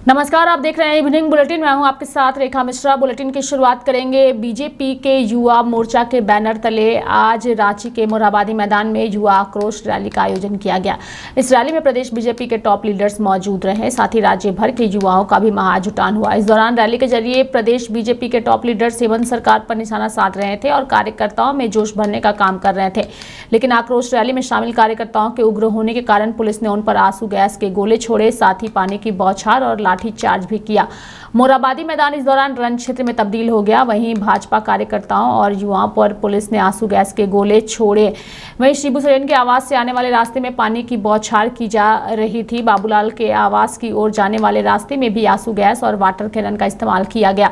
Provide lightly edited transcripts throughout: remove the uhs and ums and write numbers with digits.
नमस्कार, आप देख रहे हैं इवनिंग बुलेटिन। मैं हूं आपके साथ रेखा मिश्रा। बुलेटिन की शुरुआत करेंगे। बीजेपी के युवा मोर्चा के बैनर तले आज रांची के मोरहाबादी मैदान में युवा आक्रोश रैली का आयोजन किया गया। इस रैली में प्रदेश बीजेपी के टॉप लीडर्स मौजूद रहे, साथ ही राज्य भर के युवाओं का भी महाजुटान हुआ। इस दौरान रैली के जरिए प्रदेश बीजेपी के टॉप लीडर्स हेमंत सरकार पर निशाना साध रहे थे और कार्यकर्ताओं में जोश भरने का काम कर रहे थे। लेकिन आक्रोश रैली में शामिल कार्यकर्ताओं के उग्र होने के कारण पुलिस ने उन पर आंसू गैस के गोले छोड़े, साथ ही पानी की बौछार और लाठी चार्ज भी किया। मोरहाबादी मैदान इस दौरान रण क्षेत्र में तब्दील हो गया। वहीं भाजपा कार्यकर्ताओं और युवाओं पर पुलिस ने आंसू गैस के गोले छोड़े। वहीं शिबू सोरेन के आवास से आने वाले रास्ते में पानी की बौछार की जा रही थी। बाबूलाल के आवास की ओर जाने वाले रास्ते में भी आंसू गैस और वाटर कैनन का इस्तेमाल किया गया।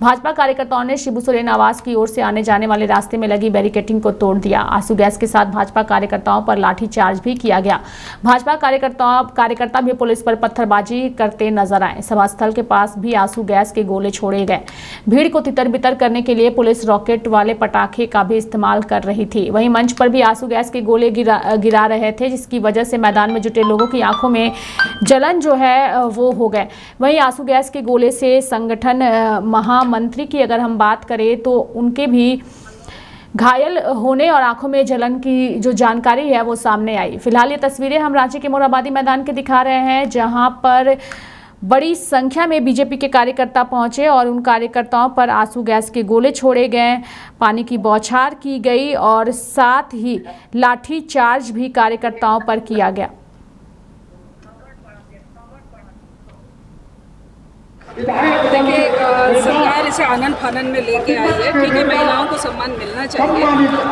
भाजपा कार्यकर्ताओं ने शिबू सोरेन आवास की ओर से आने जाने वाले रास्ते में लगी बैरिकेडिंग को तोड़ दिया। आंसू गैस के साथ भाजपा कार्यकर्ताओं पर लाठी चार्ज भी किया गया। भाजपा कार्यकर्ता भी पुलिस पर पत्थरबाजी करते नजर आए। सभा स्थल के पास भी आंसू गैस के गोले छोड़े गए। भीड़ को तितर बितर करने के लिए पुलिस रॉकेट वाले पटाखे का भी इस्तेमाल कर रही थी। वहीं मंच पर भी आंसू गैस के गोले गिरा रहे थे, जिसकी वजह से मैदान में जुटे लोगों की आंखों में जलन जो है वो हो गए। वहीं आंसू गैस के गोले से संगठन महामंत्री की अगर हम बात करें तो उनके भी घायल होने और आंखों में जलन की जो जानकारी है वो सामने आई। फिलहाल ये तस्वीरें हम रांची के मोरहाबादी मैदान के दिखा रहे हैं, जहां पर बड़ी संख्या में बीजेपी के कार्यकर्ता पहुंचे और उन कार्यकर्ताओं पर आंसू गैस के गोले छोड़े गए, पानी की बौछार की गई और साथ ही लाठी चार्ज भी कार्यकर्ताओं पर किया गया। देखिए, सरकार इसे आनन फानन में लेके आई है। ठीक है, महिलाओं को सम्मान मिलना चाहिए,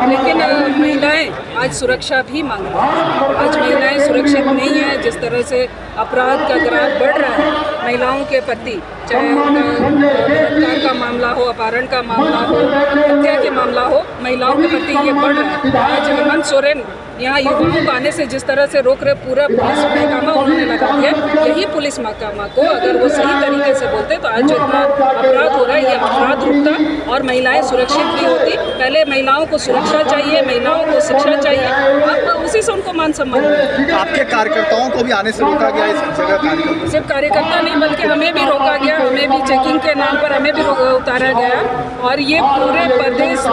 लेकिन महिलाएं आज सुरक्षा भी मांग रही हैं। आज महिलाएं सुरक्षित नहीं है। जिस तरह से अपराध का ग्राफ बढ़ रहा है महिलाओं के प्रति, चाहे उनका बलात्कार का मामला हो, अपहरण का मामला हो, हत्या के मामला हो, महिलाओं के प्रति ये बढ़ रहा है। आज हेमंत सोरेन यहाँ युवाओं को आने से जिस तरह से रोक रहे, पूरा पुलिस महकमा उन्होंने लगा दिया। यही पुलिस महकमा को अगर वो सही तरीके से बोलते तो आज जो इतना अपराध हो रहा है ये अपराध रुकता और महिलाएं सुरक्षित भी होती। पहले महिलाओं को सुरक्षा चाहिए, महिलाओं को शिक्षा चाहिए, अब उसी से उनको मान सम्मान। आपके कार्यकर्ताओं को भी आने से रोका गया इस जगह? कार्यकर्ता सिर्फ कार्यकर्ता नहीं बल्कि हमें भी रोका गया, हमें भी चेकिंग के नाम पर हमें भी उतारा गया। और ये पूरे प्रदेश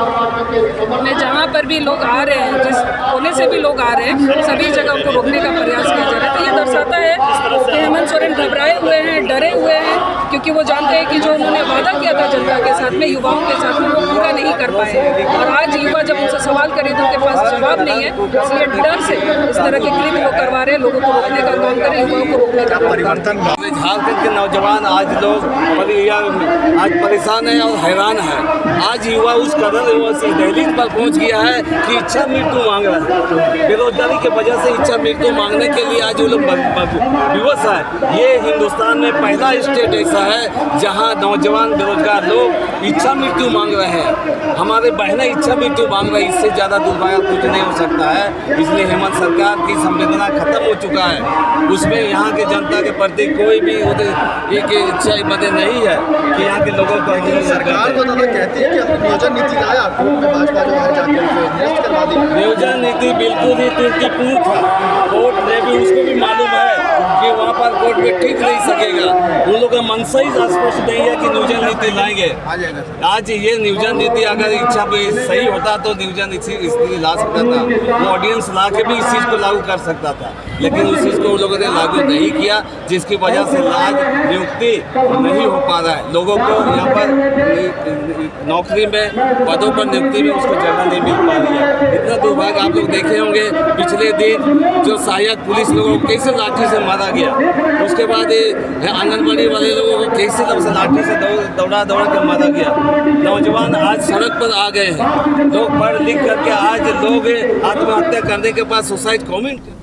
में जहाँ पर भी लोग आ रहे हैं, जिस कोने से भी लोग आ रहे हैं, सभी जगह उनको रोकने का प्रयास किया जा रहा है। तो ये दर्शाता है कि हेमंत सोरेन घबराए हुए हैं, डरे हुए हैं, क्योंकि वो जानते हैं कि जो उन्होंने वादा किया था जनता के साथ में, युवाओं के साथ में, वो पूरा नहीं कर पाए। और आज युवा जब उनसे सवाल करे तो उनके पास जवाब नहीं है, इसलिए डर से इस तरह के क्लिप वो करवा रहे हैं, लोगों को रोकने का काम करें, युवाओं को रोकने का परिवर्तन। झारखंड के नौजवान आज लोग आज परेशान है और हैरान है। आज युवा उस कदर दहलीज पर पहुंच गया है कि इच्छा मृत्यु मांग रहा है। बेरोजगारी की वजह से इच्छा मृत्यु मांगने के लिए आज वो लोग विवश है। ये हिंदुस्तान में पहला स्टेट ऐसा है जहां नौजवान बेरोजगार लोग इच्छा मृत्यु मांग रहे हैं। हमारे बहनें इच्छा मृत्यु मांग रहे हैं। इससे ज़्यादा दुर्भाग्य कुछ नहीं हो सकता है। इसलिए हेमंत सरकार की संवेदना खत्म हो चुका है। उसमें यहाँ के जनता के प्रति कोई भी एक इच्छा मदद नहीं है कि यहाँ के लोगों को। सरकार तो कहती है कि अपनी नियोजन नीति लाया, कोर्ट में भाजपा जो है जाके निरस्त करवा दी। नियोजन नीति बिल्कुल ही त्रुटिपूर्ण था। कोर्ट ने भी उसको भी मालूम है कि वहाँ पर कोर्ट में ठीक नहीं सकेगा। उन लोगों का मनसा ही स्पष्ट नहीं है कि नियोजन नीति लाएंगे। आज ये नियोजन नीति अगर इच्छा सही होता तो नियोजन स्थिति ला सकता था, वो ऑर्डिनेंस ला के भी इस चीज़ को लागू कर सकता था, लेकिन उस चीज़ को उन लोगों ने लागू नहीं किया, जिसकी वजह से आज नियुक्ति नहीं हो पा रहा है। लोगों को यहाँ पर नौकरी में, पदों पर नियुक्ति में उसको जगह नहीं मिल पा रही है। इतना दुर्भाग्य आप लोग देखे होंगे पिछले दिन जो सहायक पुलिस लोगों को कैसे लाठी से मारा गया, उसके बाद आंगनबाड़ी वाले लोगों को कैसे लाठी से दौड़ा के मारा गया। नौजवान आज सड़क पर आ गए हैं। लोग पढ़ लिख करके आज लोग आत्महत्या करने के बाद सुसाइड कमेंट।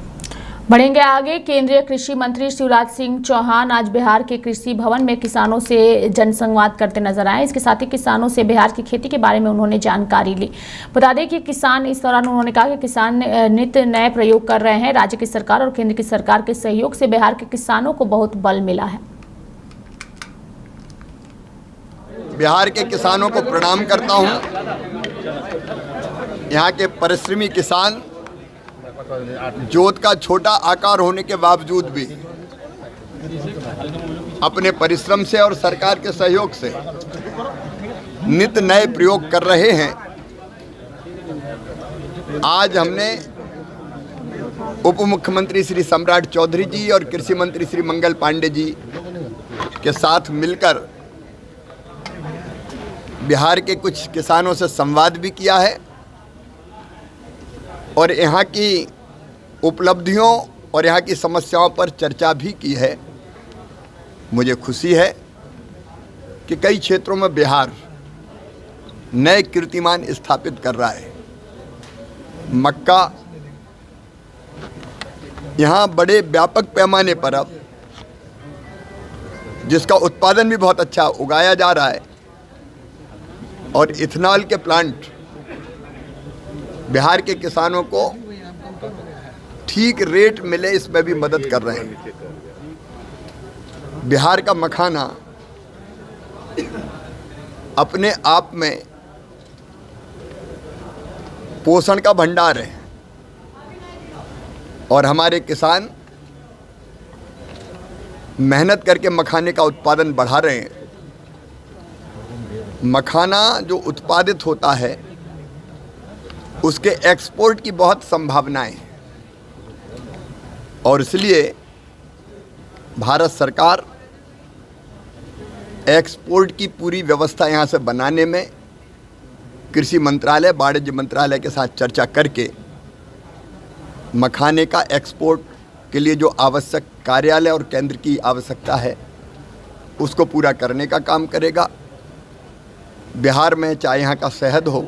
बढ़ेंगे आगे। केंद्रीय कृषि मंत्री शिवराज सिंह चौहान आज बिहार के कृषि भवन में किसानों से जनसंवाद करते नजर आए। इसके साथ ही किसानों से बिहार की खेती के बारे में उन्होंने जानकारी ली। बता दें कि किसान इस दौरान उन्होंने कहा कि किसान नित्य नए प्रयोग कर रहे हैं। राज्य की सरकार और केंद्र की सरकार के सहयोग से बिहार के किसानों को बहुत बल मिला है। बिहार के किसानों को प्रणाम करता हूं। यहाँ के परिश्रमी किसान जोत का छोटा आकार होने के बावजूद भी अपने परिश्रम से और सरकार के सहयोग से नित नए प्रयोग कर रहे हैं। आज हमने उप मुख्यमंत्री श्री सम्राट चौधरी जी और कृषि मंत्री श्री मंगल पांडे जी के साथ मिलकर बिहार के कुछ किसानों से संवाद भी किया है और यहाँ की उपलब्धियों और यहाँ की समस्याओं पर चर्चा भी की है। मुझे खुशी है कि कई क्षेत्रों में बिहार नए कीर्तिमान स्थापित कर रहा है। मक्का यहाँ बड़े व्यापक पैमाने पर अब जिसका उत्पादन भी बहुत अच्छा उगाया जा रहा है और इथेनॉल के प्लांट बिहार के किसानों को ठीक रेट मिले इसमें भी मदद कर रहे हैं। बिहार का मखाना अपने आप में पोषण का भंडार है और हमारे किसान मेहनत करके मखाने का उत्पादन बढ़ा रहे हैं। मखाना जो उत्पादित होता है उसके एक्सपोर्ट की बहुत संभावनाएं हैं और इसलिए भारत सरकार एक्सपोर्ट की पूरी व्यवस्था यहाँ से बनाने में कृषि मंत्रालय, वाणिज्य मंत्रालय के साथ चर्चा करके मखाने का एक्सपोर्ट के लिए जो आवश्यक कार्यालय और केंद्र की आवश्यकता है उसको पूरा करने का काम करेगा। बिहार में चाहे यहाँ का शहद हो,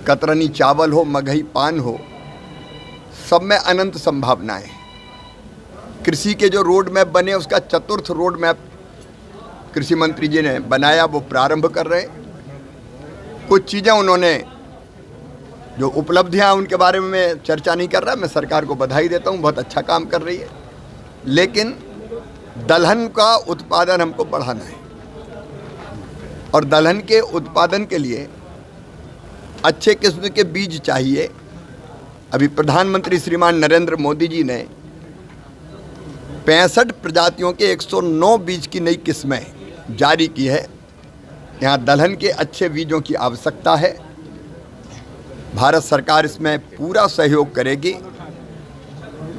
कतरनी चावल हो, मगही पान हो, सब में अनंत संभावनाएं हैं। कृषि के जो रोड मैप बने उसका चतुर्थ रोड मैप कृषि मंत्री जी ने बनाया, वो प्रारंभ कर रहे हैं। कुछ चीज़ें उन्होंने जो उपलब्धियां उनके बारे में चर्चा नहीं कर रहा, मैं सरकार को बधाई देता हूं, बहुत अच्छा काम कर रही है। लेकिन दलहन का उत्पादन हमको बढ़ाना है और दलहन के उत्पादन के लिए अच्छे किस्म के बीज चाहिए। अभी प्रधानमंत्री श्रीमान नरेंद्र मोदी जी ने 65 प्रजातियों के 109 बीज की नई किस्में जारी की है। यहाँ दलहन के अच्छे बीजों की आवश्यकता है। भारत सरकार इसमें पूरा सहयोग करेगी।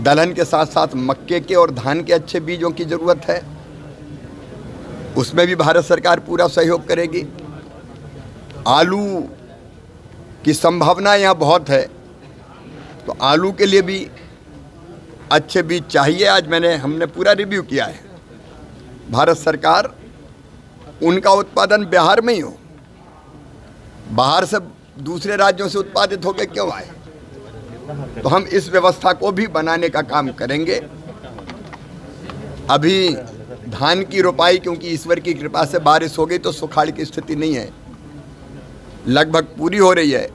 दलहन के साथ साथ मक्के के और धान के अच्छे बीजों की ज़रूरत है, उसमें भी भारत सरकार पूरा सहयोग करेगी। आलू की संभावना यहाँ बहुत है, तो आलू के लिए भी अच्छे बीज चाहिए। आज हमने पूरा रिव्यू किया है। भारत सरकार उनका उत्पादन बिहार में ही हो, बाहर से दूसरे राज्यों से उत्पादित होकर क्यों आए, तो हम इस व्यवस्था को भी बनाने का काम करेंगे। अभी धान की रोपाई, क्योंकि ईश्वर की कृपा से बारिश हो गई तो सुखाड़ की स्थिति नहीं है, लगभग पूरी हो रही है,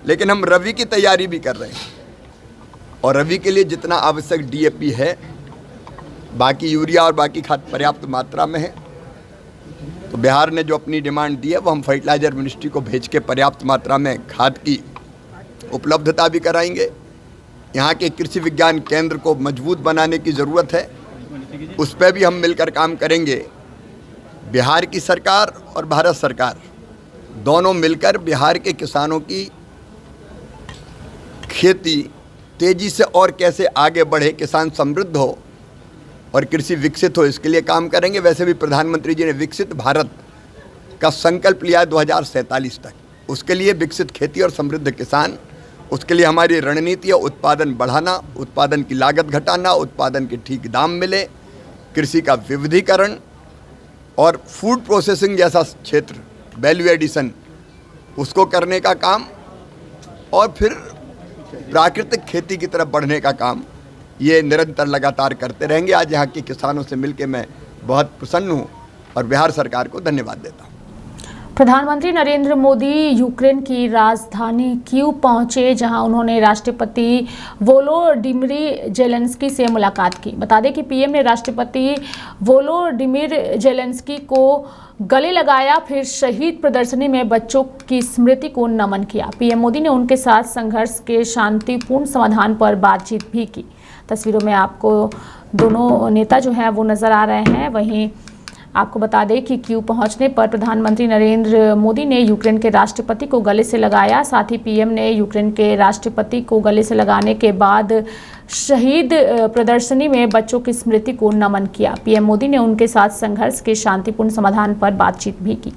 लेकिन हम रबी की तैयारी भी कर रहे हैं और रबी के लिए जितना आवश्यक डीएपी है, बाकी यूरिया और बाकी खाद पर्याप्त मात्रा में है। तो बिहार ने जो अपनी डिमांड दी है वो हम फर्टिलाइजर मिनिस्ट्री को भेज के पर्याप्त मात्रा में खाद की उपलब्धता भी कराएंगे। यहाँ के कृषि विज्ञान केंद्र को मजबूत बनाने की ज़रूरत है, उस पर भी हम मिलकर काम करेंगे। बिहार की सरकार और भारत सरकार दोनों मिलकर बिहार के किसानों की खेती तेज़ी से और कैसे आगे बढ़े, किसान समृद्ध हो और कृषि विकसित हो, इसके लिए काम करेंगे। वैसे भी प्रधानमंत्री जी ने विकसित भारत का संकल्प लिया है 2047 तक, उसके लिए विकसित खेती और समृद्ध किसान, उसके लिए हमारी रणनीति है उत्पादन बढ़ाना, उत्पादन की लागत घटाना, उत्पादन के ठीक दाम मिले, कृषि का विविधीकरण और फूड प्रोसेसिंग जैसा क्षेत्र, वैल्यू एडिशन, उसको करने का काम और फिर प्राकृतिक खेती की तरफ बढ़ने का काम, ये निरंतर लगातार करते रहेंगे। आज यहाँ के किसानों से मिलकर मैं बहुत प्रसन्न हूँ और बिहार सरकार को धन्यवाद देता हूँ। प्रधानमंत्री नरेंद्र मोदी यूक्रेन की राजधानी कीव पहुंचे, जहां उन्होंने राष्ट्रपति वोलोडिमिर जेलेंस्की से मुलाकात की। बता दें कि पीएम ने राष्ट्रपति वोलोडिमिर जेलेंस्की को गले लगाया, फिर शहीद प्रदर्शनी में बच्चों की स्मृति को नमन किया। पीएम मोदी ने उनके साथ संघर्ष के शांतिपूर्ण समाधान पर बातचीत भी की। तस्वीरों में आपको दोनों नेता जो हैं वो नज़र आ रहे हैं। वहीं आपको बता दें कि कीव पहुंचने पर प्रधानमंत्री नरेंद्र मोदी ने यूक्रेन के राष्ट्रपति को गले से लगाया। साथ ही पीएम ने यूक्रेन के राष्ट्रपति को गले से लगाने के बाद शहीद प्रदर्शनी में बच्चों की स्मृति को नमन किया। पीएम मोदी ने उनके साथ संघर्ष के शांतिपूर्ण समाधान पर बातचीत भी की।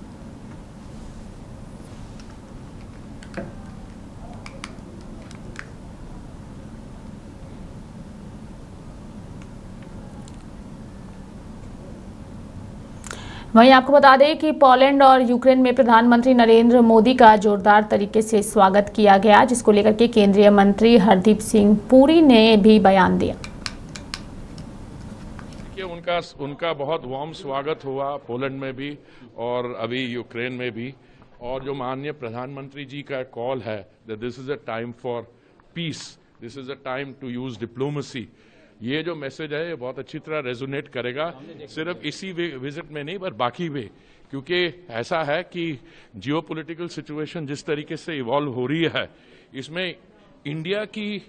वहीं आपको बता दें कि पोलैंड और यूक्रेन में प्रधानमंत्री नरेंद्र मोदी का जोरदार तरीके से स्वागत किया गया, जिसको लेकर के केंद्रीय मंत्री हरदीप सिंह पुरी ने भी बयान दिया। उनका बहुत वार्म स्वागत हुआ पोलैंड में भी और अभी यूक्रेन में भी। और जो माननीय प्रधानमंत्री जी का कॉल है that this is a time for peace, this is a time to use diplomacy, ये जो मैसेज है ये बहुत अच्छी तरह रेजोनेट करेगा, सिर्फ इसी विजिट में नहीं पर बाकी भी, क्योंकि ऐसा है कि जियोपॉलिटिकल सिचुएशन जिस तरीके से इवॉल्व हो रही है, इसमें इंडिया की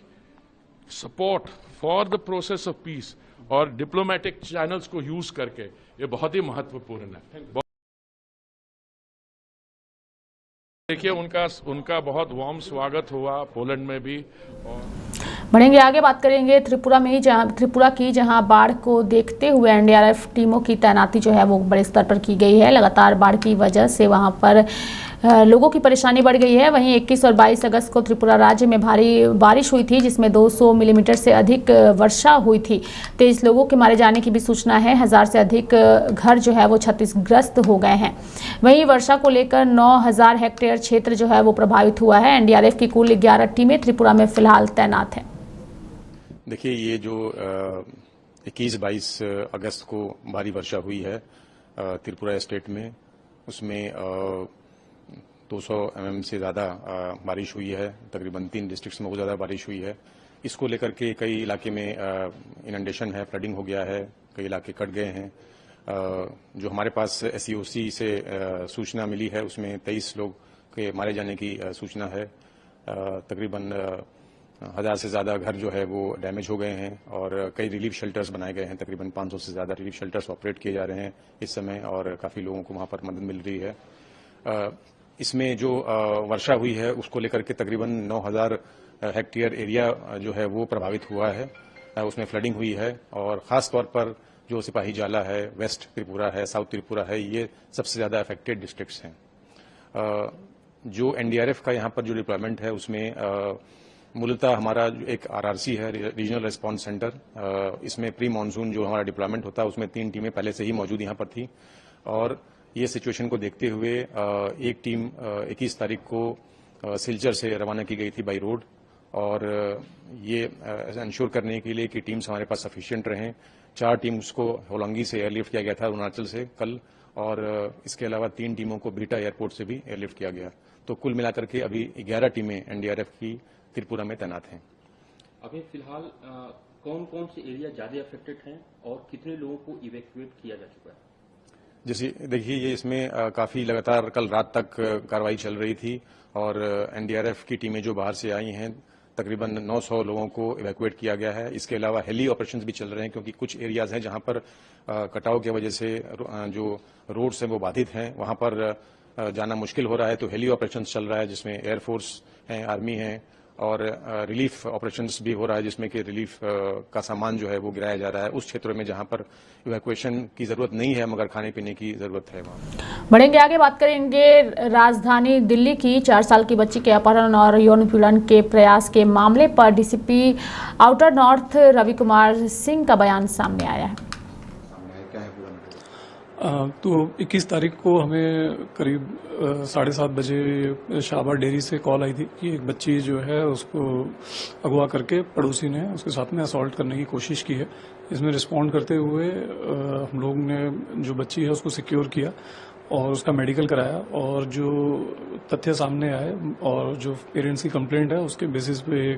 support for the process of peace और डिप्लोमेटिक चैनल्स को यूज करके ये बहुत ही महत्वपूर्ण है। देखिए उनका बहुत वार्म स्वागत हुआ पोलैंड में भी। बढ़ेंगे आगे, बात करेंगे त्रिपुरा की जहां बाढ़ को देखते हुए एनडीआरएफ टीमों की तैनाती जो है वो बड़े स्तर पर की गई है। लगातार बाढ़ की वजह से वहां पर लोगों की परेशानी बढ़ गई है। वहीं 21 और 22 अगस्त को त्रिपुरा राज्य में भारी बारिश हुई थी, जिसमें 200 मिलीमीटर से अधिक वर्षा हुई थी। 23 लोगों के मारे जाने की भी सूचना है। 1000 से अधिक घर जो है वो क्षतिग्रस्त हो गए हैं। वहीं वर्षा को लेकर 9000 हेक्टेयर क्षेत्र जो है वो प्रभावित हुआ है। एनडीआरएफ की कुल 11 टीमें त्रिपुरा में फिलहाल तैनात हैं। देखिए, ये जो 21-22 अगस्त को भारी वर्षा हुई है त्रिपुरा स्टेट में, उसमें 200 mm से ज़्यादा बारिश हुई है। तकरीबन 3 डिस्ट्रिक्ट्स में बहुत ज़्यादा बारिश हुई है। इसको लेकर के कई इलाके में इनंडेशन है, फ्लडिंग हो गया है, कई इलाके कट गए हैं। जो हमारे पास SEOC से सूचना मिली है उसमें 23 लोग के मारे जाने की सूचना है। तकरीबन 1000 से ज़्यादा घर जो है वो डैमेज हो गए हैं और कई रिलीफ शेल्टर्स बनाए गए हैं। तकरीबन 500 से ज़्यादा रिलीफ शेल्टर्स ऑपरेट किए जा रहे हैं इस समय और काफ़ी लोगों को वहाँ पर मदद मिल रही है। इसमें जो वर्षा हुई है उसको लेकर के तकरीबन 9000 हेक्टेयर एरिया जो है वो प्रभावित हुआ है। उसमें फ्लडिंग हुई है और ख़ास तौर पर जो सिपाही जाला है, वेस्ट त्रिपुरा है, साउथ त्रिपुरा है, ये सबसे ज़्यादा अफेक्टेड डिस्ट्रिक्ट्स हैं। जो एनडीआरएफ का यहाँ पर जो डिप्लॉयमेंट है उसमें मूलतः हमारा एक RRC है, रीजनल रिस्पांस सेंटर। इसमें प्री मानसून जो हमारा डिप्लॉयमेंट होता है उसमें 3 टीमें पहले से ही मौजूद यहाँ पर थी और ये सिचुएशन को देखते हुए एक टीम 21 तारीख को सिलचर से रवाना की गई थी बाई रोड और ये इंश्योर करने के लिए कि टीम्स हमारे पास सफिशिएंट रहें। 4 टीम्स को होलोंगी से एयरलिफ्ट किया गया था अरुणाचल से कल और इसके अलावा 3 टीमों को बीटा एयरपोर्ट से भी एयरलिफ्ट किया गया। तो कुल मिलाकर के अभी 11 टीमें एनडीआरएफ की त्रिपुरा में तैनात हैं। अभी फिलहाल कौन कौन से एरिया ज्यादा अफेक्टेड हैं और कितने लोगों को इवैक्यूएट किया जा चुका है? जैसे देखिए, ये इसमें काफी लगातार कल रात तक कार्रवाई चल रही थी और एनडीआरएफ की टीमें जो बाहर से आई हैं तकरीबन 900 लोगों को इवैक्यूएट किया गया है। इसके अलावा हेली ऑपरेशंस भी चल रहे हैं क्योंकि कुछ एरियाज हैं जहां पर कटाव की वजह से जो रोड्स हैं वो बाधित हैं, वहां पर जाना मुश्किल हो रहा है। तो हेली ऑपरेशंस चल रहा है जिसमें एयरफोर्स है, आर्मी है और रिलीफ ऑपरेशंस भी हो रहा है जिसमें कि रिलीफ का सामान जो है वो गिराया जा रहा है उस क्षेत्रों में जहां पर इवैक्यूएशन की जरूरत नहीं है मगर खाने पीने की जरूरत है वहां। बढ़ेंगे आगे, बात करेंगे राजधानी दिल्ली की 4 साल की बच्ची के अपहरण और यौन उत्पीड़न के प्रयास के मामले पर DCP outer north Ravi Kumar Singh का बयान सामने आया है। तो 21 तारीख को हमें करीब 7:30 बजे शाहबाद डेयरी से कॉल आई थी कि एक बच्ची जो है उसको अगवा करके पड़ोसी ने उसके साथ में असॉल्ट करने की कोशिश की है। इसमें रिस्पॉन्ड करते हुए हम लोग ने जो बच्ची है उसको सिक्योर किया और उसका मेडिकल कराया और जो तथ्य सामने आए और जो पेरेंट्स की कंप्लेंट है उसके बेसिस पे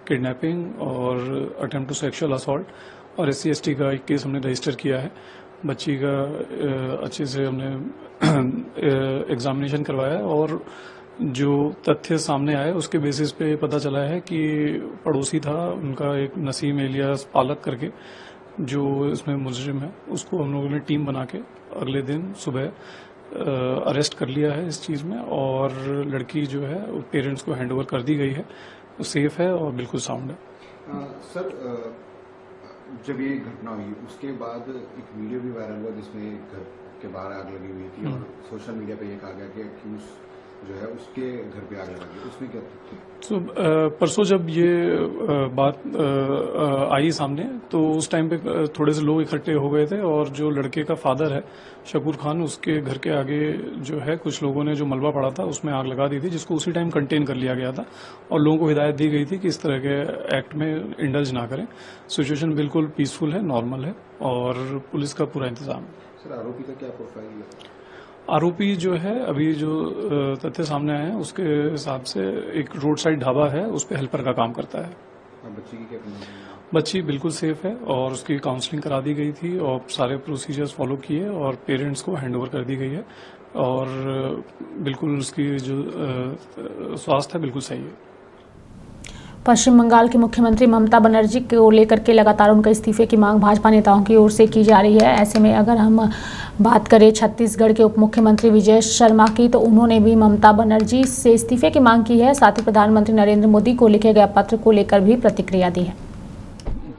किडनैपिंग और अटेम्प्ट टू सेक्सुअल असॉल्ट और SC/ST का एक केस हमने रजिस्टर किया है। बच्ची का अच्छे से हमने एग्जामिनेशन करवाया और जो तथ्य सामने आए उसके बेसिस पे पता चला है कि पड़ोसी था उनका एक नसीम एलियास पालक करके, जो इसमें मुजरिम है, उसको हम लोगों ने टीम बना के अगले दिन सुबह अरेस्ट कर लिया है इस चीज़ में, और लड़की जो है पेरेंट्स को हैंड ओवर कर दी गई है। वो सेफ है और बिल्कुल साउंड है। सर, जब ये घटना हुई उसके बाद एक वीडियो भी वायरल हुआ जिसमें घर के बाहर आग लगी हुई थी और सोशल मीडिया पे ये कहा गया कि अक्यूज जो है उसके घर पे आग लगी, उसमें क्या था? तो परसों जब ये बात आई सामने तो उस टाइम पे थोड़े से लोग इकट्ठे हो गए थे, और जो लड़के का फादर है शकूर खान, उसके घर के आगे जो है कुछ लोगों ने जो मलबा पड़ा था उसमें आग लगा दी थी, जिसको उसी टाइम कंटेन कर लिया गया था और लोगों को हिदायत दी गई थी कि इस तरह के एक्ट में इंडल्ज ना करें। सिचुएशन बिल्कुल पीसफुल है, नॉर्मल है और पुलिस का पूरा इंतजाम है। सर, आरोपी का क्या प्रोफाइल है? आरोपी जो है अभी जो तथ्य सामने आए हैं उसके हिसाब से एक रोड साइड ढाबा है, उस पर हेल्पर का काम करता है। बच्ची की क्या कंडीशन है? बच्ची बिल्कुल सेफ है और उसकी काउंसलिंग करा दी गई थी और सारे प्रोसीजर्स फॉलो किए और पेरेंट्स को हैंड ओवर कर दी गई है, और बिल्कुल उसकी जो स्वास्थ्य है बिल्कुल सही है। पश्चिम बंगाल की मुख्यमंत्री ममता बनर्जी को लेकर के लगातार उनके इस्तीफे की मांग भाजपा नेताओं की ओर से की जा रही है। ऐसे में अगर हम बात करें छत्तीसगढ़ के उप मुख्यमंत्री विजय शर्मा की, तो उन्होंने भी ममता बनर्जी से इस्तीफे की मांग की है। साथ ही प्रधानमंत्री नरेंद्र मोदी को लिखे गए पत्र को लेकर भी प्रतिक्रिया दी है।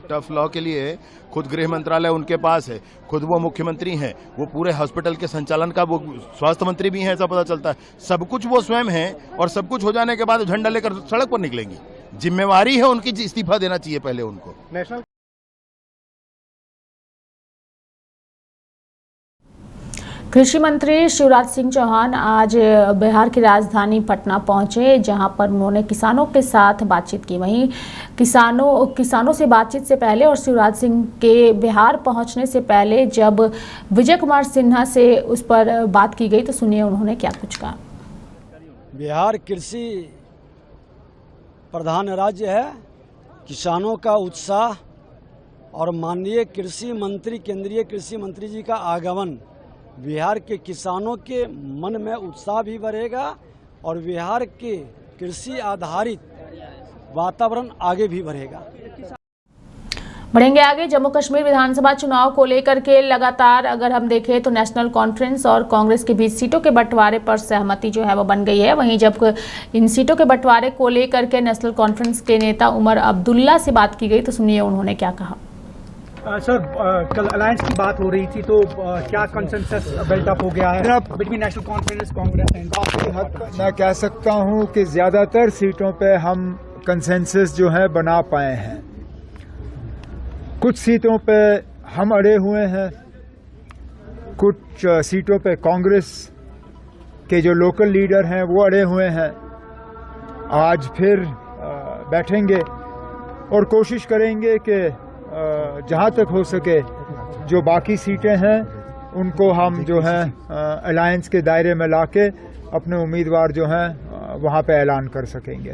टफ लॉ के लिए खुद गृह मंत्रालय उनके पास है, खुद वो मुख्यमंत्री हैं, वो पूरे हॉस्पिटल के संचालन का वो स्वास्थ्य मंत्री भी हैं, ऐसा पता चलता है। सब कुछ वो स्वयं हैं और सब कुछ हो जाने के बाद झंडा लेकर सड़क पर निकलेंगी। जिम्मेवारी है उनकी, इस्तीफा देना चाहिए पहले उनको। नेशनल कृषि मंत्री शिवराज सिंह चौहान आज बिहार की राजधानी पटना पहुंचे, जहां पर उन्होंने किसानों के साथ बातचीत की। वहीं किसानों से बातचीत से पहले और शिवराज सिंह के बिहार पहुंचने से पहले जब विजय कुमार सिन्हा से उस पर बात की गई, तो सुनिए उन्होंने क्या कुछ कहा। बिहार कृषि प्रधान राज्य है। किसानों का उत्साह और माननीय कृषि मंत्री, केंद्रीय कृषि मंत्री जी का आगमन बिहार के किसानों के मन में उत्साह भी बढ़ेगा और बिहार के कृषि आधारित वातावरण आगे भी बढ़ेगा। बढ़ेंगे आगे। जम्मू कश्मीर विधानसभा चुनाव को लेकर के लगातार अगर हम देखें तो नेशनल कॉन्फ्रेंस और कांग्रेस के बीच सीटों के बंटवारे पर सहमति जो है वो बन गई है। वहीं जब इन सीटों के बंटवारे को लेकर के नेशनल कॉन्फ्रेंस के नेता उमर अब्दुल्ला से बात की गई, तो सुनिए उन्होंने क्या कहा। सर, कल अलायंस की बात हो रही थी, तो क्या कंसेंसस बिल्टअप हो गया है between national conference Congress and? मैं कह सकता हूं कि ज्यादातर सीटों पे हम कंसेंसस जो है बना पाए हैं। कुछ सीटों पे हम अड़े हुए हैं, कुछ सीटों पे कांग्रेस के जो लोकल लीडर हैं वो अड़े हुए हैं। आज फिर बैठेंगे और कोशिश करेंगे कि जहां तक हो सके जो बाकी सीटें हैं उनको हम जो है अलायंस के दायरे में लाके अपने उम्मीदवार जो हैं वहां पे ऐलान कर सकेंगे।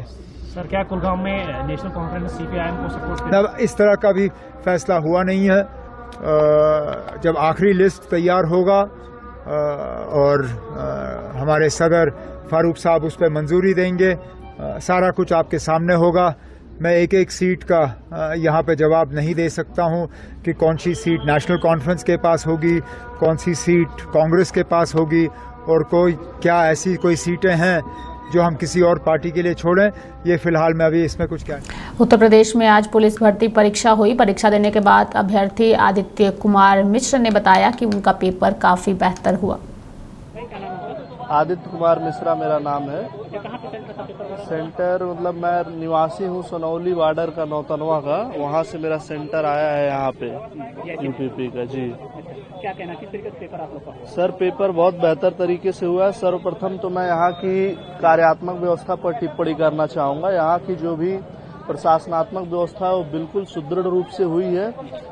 सर, क्या कुलगांव में नेशनल कॉन्फ्रेंस सीपीआईएम को सपोर्ट करेगी? इस तरह का भी फैसला हुआ नहीं है। जब आखिरी लिस्ट तैयार होगा और हमारे सदर फारूक साहब उस पर मंजूरी देंगे, सारा कुछ आपके सामने होगा। मैं एक एक सीट का यहाँ पे जवाब नहीं दे सकता हूँ कि कौन सी सीट नेशनल कॉन्फ्रेंस के पास होगी, कौन सी सीट कांग्रेस के पास होगी और क्या ऐसी कोई सीटें हैं जो हम किसी और पार्टी के लिए छोड़ें। ये फिलहाल मैं अभी इसमें कुछ क्या। उत्तर प्रदेश में आज पुलिस भर्ती परीक्षा हुई। परीक्षा देने के बाद अभ्यर्थी आदित्य कुमार मिश्र ने बताया कि उनका पेपर काफी बेहतर हुआ। आदित्य कुमार मिश्रा मेरा नाम है। सेंटर मतलब मैं निवासी हूँ सोनौली बॉर्डर का नौतनवा का, वहाँ से मेरा सेंटर आया है यहाँ पे यूपीपी का। जी, क्या कहना, किस तरीके से पेपर आप लोग का? सर, पेपर बहुत बेहतर तरीके से हुआ है। सर्वप्रथम तो मैं यहाँ की कार्यात्मक व्यवस्था पर टिप्पणी करना चाहूँगा। यहाँ की जो भी प्रशासनात्मक व्यवस्था है वो बिल्कुल सुदृढ़ रूप से हुई है।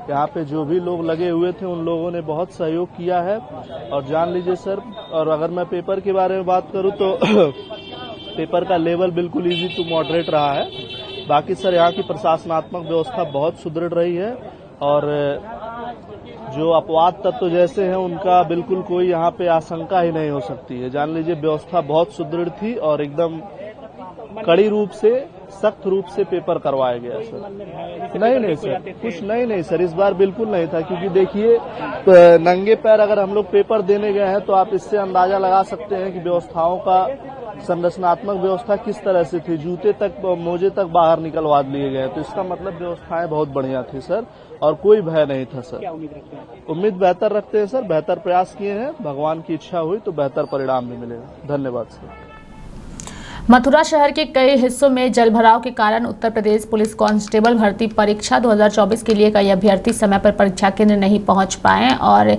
यहाँ पे जो भी लोग लगे हुए थे उन लोगों ने बहुत सहयोग किया है। और जान लीजिए सर, और अगर मैं पेपर के बारे में बात करूँ तो पेपर का लेवल बिल्कुल इजी टू मॉडरेट रहा है। बाकी सर यहाँ की प्रशासनात्मक व्यवस्था बहुत सुदृढ़ रही है और जो अपवाद तत्व जैसे हैं उनका बिल्कुल कोई यहाँ पे आशंका ही नहीं हो सकती है। जान लीजिए व्यवस्था बहुत सुदृढ़ थी और एकदम कड़ी रूप से, सख्त रूप से पेपर करवाया गया सर। नहीं सर, कुछ नहीं सर, इस बार बिल्कुल नहीं था, क्योंकि देखिए नंगे पैर अगर हम लोग पेपर देने गए हैं तो आप इससे अंदाजा लगा सकते हैं कि व्यवस्थाओं का संरचनात्मक व्यवस्था किस तरह से थी। जूते तक, मोजे तक बाहर निकलवा लिए गए, तो इसका मतलब व्यवस्थाएं बहुत बढ़िया थी सर, और कोई भय नहीं था सर। उम्मीद बेहतर रखते हैं सर, बेहतर प्रयास किए हैं, भगवान की इच्छा हुई तो बेहतर परिणाम भी मिलेगा। धन्यवाद सर। मथुरा शहर के कई हिस्सों में जलभराव के कारण उत्तर प्रदेश पुलिस कांस्टेबल भर्ती परीक्षा 2024 के लिए कई अभ्यर्थी समय पर परीक्षा केंद्र नहीं पहुंच पाए और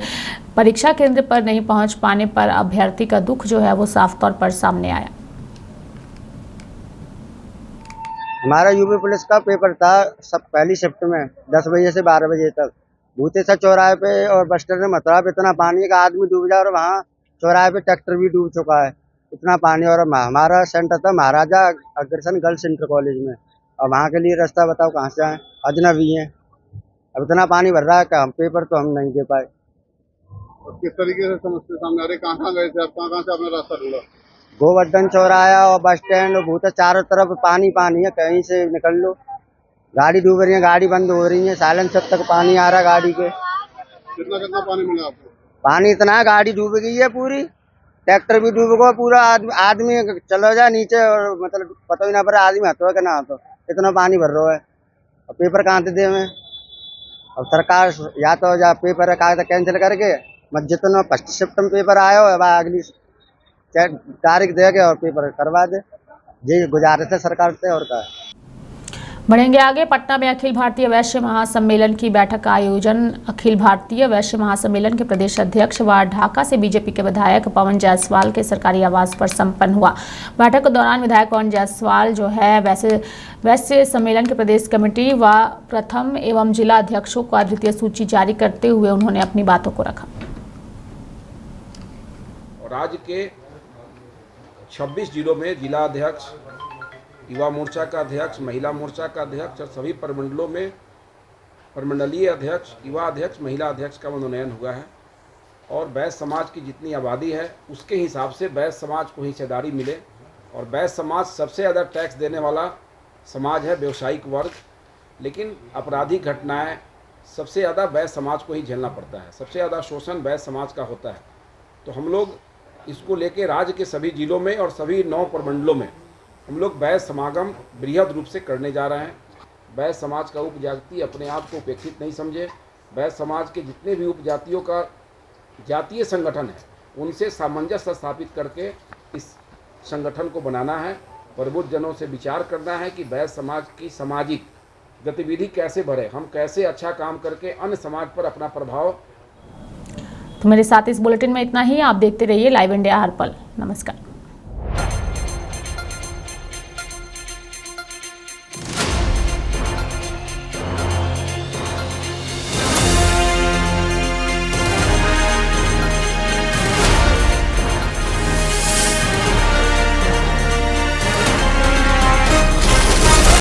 परीक्षा केंद्र पर नहीं पहुंच पाने पर अभ्यर्थी का दुख जो है वो साफ तौर पर सामने आया। हमारा यूपी पुलिस का पेपर था सब पहली शिफ्ट में 10 बजे से 12 बजे तक। भूतेसा चौराहे पे और बस स्टैंड में मथुरा पे इतना पानी है कि आदमी डूब जाए, और वहाँ चौराहे पे ट्रैक्टर भी डूब चुका है, इतना पानी। और हमारा सेंटर था Maharaja Agrasen girls inter college में, और वहाँ के लिए रास्ता बताओ कहाँ से आए, अजनबी हैं। अब इतना पानी भर रहा है कि हम पेपर तो हम नहीं दे पाए। किस तरीके से समस्या सामने आ रही, कहाँ गए थे आप, कहाँ से आपने रास्ता ढूंढा? गोवर्धन चौराहा और बस स्टैंड और भूत चारों तरफ पानी है, कहीं से निकल लो। गाड़ी डूब रही है, गाड़ी बंद हो रही है, साइलेंसर तक पानी आ रहा है गाड़ी के। कितना पानी मिला आपको? पानी इतना है, गाड़ी डूब गई है पूरी, ट्रैक्टर भी डूब गया पूरा। आदमी चलो जाए नीचे और मतलब पता ही ना पड़ा आदमी हाथों का ना हाथों, इतना पानी भर रहा है। और पेपर कहाँ से दे में? अब सरकार या तो जा पेपर कागज कैंसिल करके मत जितना फर्स्ट शिफ्ट में पेपर आया हो अगली तारीख दे के और पेपर करवा दे, ये गुजारिश है सरकार से। और क्या बढ़ेंगे आगे। पटना में अखिल भारतीय वैश्य महासम्मेलन की बैठक का आयोजन अखिल भारतीय वैश्य महासम्मेलन के प्रदेश अध्यक्ष व ढाका से बीजेपी के विधायक पवन जायसवाल के सरकारी आवास पर संपन्न हुआ। बैठक के दौरान विधायक पवन जायसवाल जो है वैश्य सम्मेलन के प्रदेश कमेटी व प्रथम एवं जिला अध्यक्षों को अद्वितीय सूची जारी करते हुए उन्होंने अपनी बातों को रखा। राज्य के 26 जिलों में जिला अध्यक्ष, युवा मोर्चा का अध्यक्ष, महिला मोर्चा का अध्यक्ष और सभी प्रमंडलों में प्रमंडलीय अध्यक्ष, युवा अध्यक्ष, महिला अध्यक्ष का मनोनयन हुआ है। और वैश्य समाज की जितनी आबादी है उसके हिसाब से वैश्य समाज को हिस्सेदारी मिले। और वैश्य समाज सबसे ज़्यादा टैक्स देने वाला समाज है, व्यवसायिक वर्ग। लेकिन आपराधिक घटनाएं सबसे ज़्यादा वैश्य समाज को ही झेलना पड़ता है, सबसे ज़्यादा शोषण वैश्य समाज का होता है। तो हम लोग इसको लेके राज्य के सभी जिलों में और सभी 9 प्रमंडलों में हम लोग वैश्य समागम बृहद रूप से करने जा रहे हैं। वैश्य समाज का उपजाति अपने आप को उपेक्षित नहीं समझे। वैश्य समाज के जितने भी उपजातियों का जातीय संगठन है उनसे सामंजस्य स्थापित करके इस संगठन को बनाना है। प्रबुद्ध जनों से विचार करना है कि वैश्य समाज की सामाजिक गतिविधि कैसे बढ़े, हम कैसे अच्छा काम करके अन्य समाज पर अपना प्रभाव। तो मेरे साथ इस बुलेटिन में इतना ही। आप देखते रहिए लाइव इंडिया हर पल। नमस्कार।